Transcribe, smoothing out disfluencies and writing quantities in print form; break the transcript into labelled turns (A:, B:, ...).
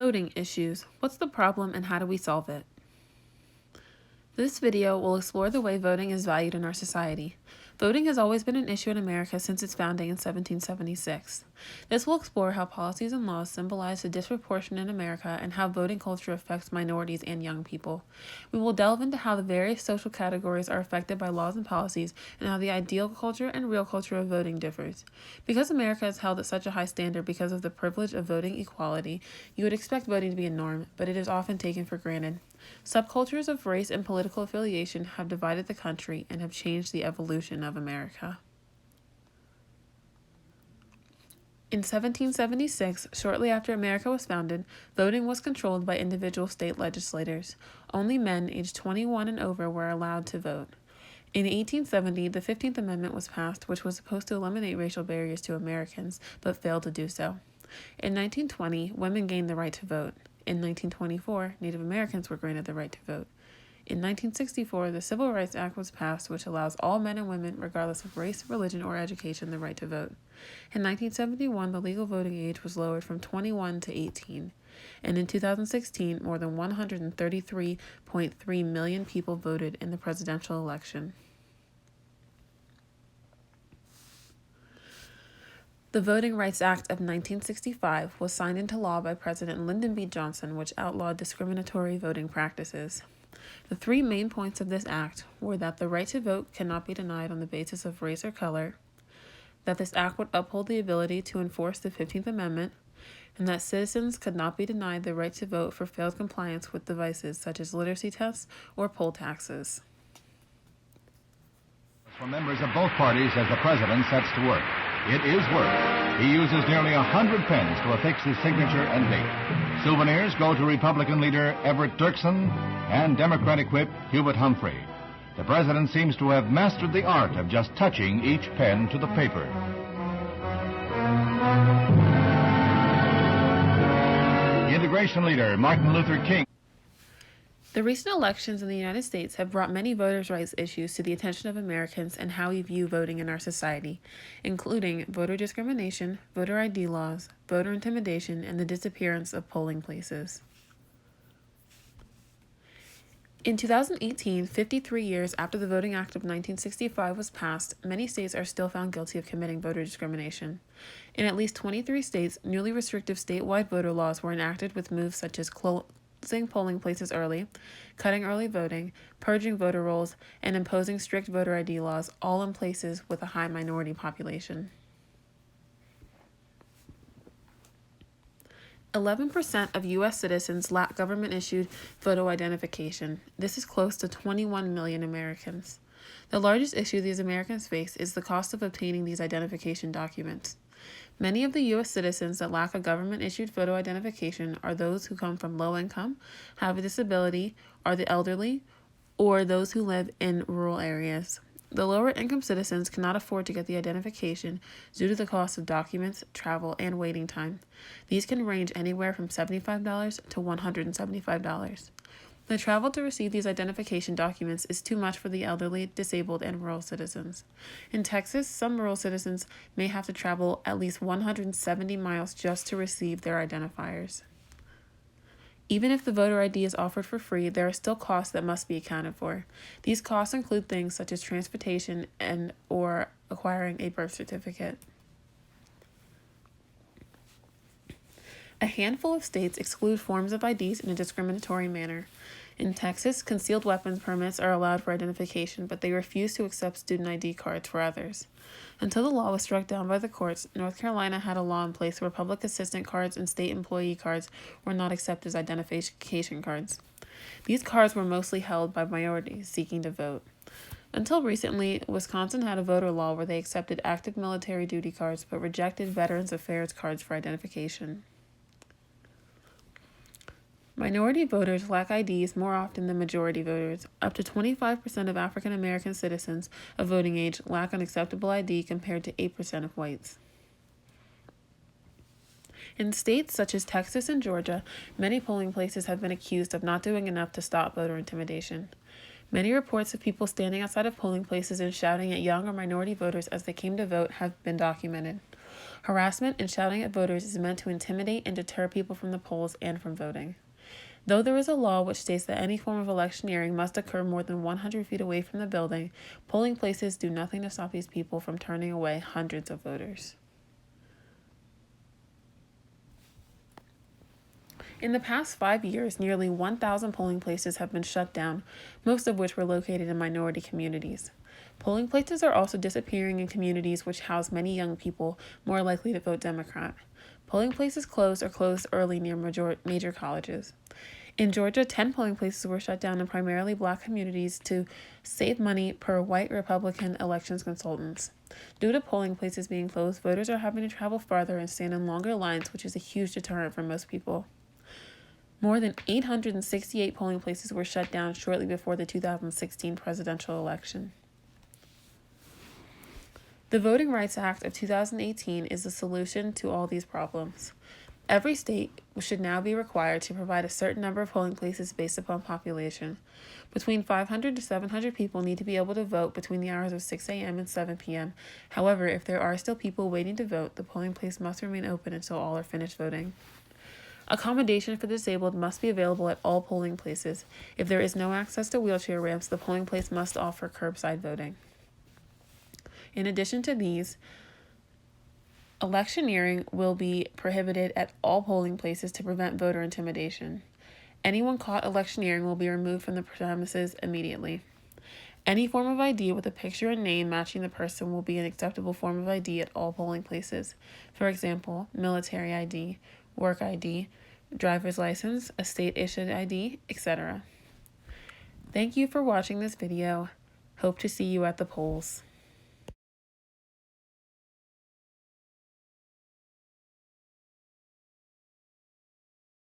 A: Voting issues. What's the problem and how do we solve it? This video will explore the way voting is valued in our society. Voting has always been an issue in America since its founding in 1776. This will explore how policies and laws symbolize the disproportion in America and how voting culture affects minorities and young people. We will delve into how the various social categories are affected by laws and policies and how the ideal culture and real culture of voting differs. Because America is held at such a high standard because of the privilege of voting equality, you would expect voting to be a norm, but it is often taken for granted. Subcultures of race and political affiliation have divided the country and have changed the evolution of America. In 1776, shortly after America was founded, voting was controlled by individual state legislators. Only men aged 21 and over were allowed to vote. In 1870, the 15th Amendment was passed, which was supposed to eliminate racial barriers to Americans, but failed to do so. In 1920, women gained the right to vote. In 1924, Native Americans were granted the right to vote. In 1964, the Civil Rights Act was passed, which allows all men and women, regardless of race, religion, or education, the right to vote. In 1971, the legal voting age was lowered from 21 to 18. And in 2016, more than 133.3 million people voted in the presidential election. The Voting Rights Act of 1965 was signed into law by President Lyndon B. Johnson, which outlawed discriminatory voting practices. The three main points of this act were that the right to vote cannot be denied on the basis of race or color, that this act would uphold the ability to enforce the 15th Amendment, and that citizens could not be denied the right to vote for failed compliance with devices such as literacy tests or poll taxes.
B: From members of both parties as the president sets to work. It is work. He uses nearly 100 pens to affix his signature and date. Souvenirs go to Republican leader Everett Dirksen and Democratic whip Hubert Humphrey. The president seems to have mastered the art of just touching each pen to the paper. Integration leader Martin Luther King.
A: The recent elections in the United States have brought many voters' rights issues to the attention of Americans and how we view voting in our society, including voter discrimination, voter ID laws, voter intimidation, and the disappearance of polling places. In 2018, 53 years after the Voting Act of 1965 was passed, many states are still found guilty of committing voter discrimination. In at least 23 states, newly restrictive statewide voter laws were enacted with moves such as closing polling places early, cutting early voting, purging voter rolls, and imposing strict voter ID laws, all in places with a high minority population. 11% of U.S. citizens lack government-issued photo identification. This is close to 21 million Americans. The largest issue these Americans face is the cost of obtaining these identification documents. Many of the U.S. citizens that lack a government-issued photo identification are those who come from low income, have a disability, are the elderly, or those who live in rural areas. The lower-income citizens cannot afford to get the identification due to the cost of documents, travel, and waiting time. These can range anywhere from $75 to $175. The travel to receive these identification documents is too much for the elderly, disabled, and rural citizens. In Texas, some rural citizens may have to travel at least 170 miles just to receive their identifiers. Even if the voter ID is offered for free, there are still costs that must be accounted for. These costs include things such as transportation or acquiring a birth certificate. A handful of states exclude forms of IDs in a discriminatory manner. In Texas, concealed weapons permits are allowed for identification, but they refuse to accept student ID cards for others. Until the law was struck down by the courts, North Carolina had a law in place where public assistant cards and state employee cards were not accepted as identification cards. These cards were mostly held by minorities seeking to vote. Until recently, Wisconsin had a voter law where they accepted active military duty cards but rejected Veterans Affairs cards for identification. Minority voters lack IDs more often than majority voters. Up to 25% of African American citizens of voting age lack an acceptable ID compared to 8% of whites. In states such as Texas and Georgia, many polling places have been accused of not doing enough to stop voter intimidation. Many reports of people standing outside of polling places and shouting at young or minority voters as they came to vote have been documented. Harassment and shouting at voters is meant to intimidate and deter people from the polls and from voting. Though there is a law which states that any form of electioneering must occur more than 100 feet away from the building, polling places do nothing to stop these people from turning away hundreds of voters. In the past 5 years, nearly 1,000 polling places have been shut down, most of which were located in minority communities. Polling places are also disappearing in communities which house many young people more likely to vote Democrat. Polling places closed or closed early near major colleges. In Georgia, 10 polling places were shut down in primarily black communities to save money per white Republican elections consultants. Due to polling places being closed, voters are having to travel farther and stand in longer lines, which is a huge deterrent for most people. More than 868 polling places were shut down shortly before the 2016 presidential election. The Voting Rights Act of 2018 is the solution to all these problems. Every state should now be required to provide a certain number of polling places based upon population. Between 500 to 700 people need to be able to vote between the hours of 6 a.m. and 7 p.m. However, if there are still people waiting to vote, the polling place must remain open until all are finished voting. Accommodation for the disabled must be available at all polling places. If there is no access to wheelchair ramps, the polling place must offer curbside voting. In addition to these, electioneering will be prohibited at all polling places to prevent voter intimidation. Anyone caught electioneering will be removed from the premises immediately. Any form of ID with a picture and name matching the person will be an acceptable form of ID at all polling places. For example, military ID, work ID, driver's license, a state-issued ID, etc. Thank you for watching this video. Hope to see you at the polls.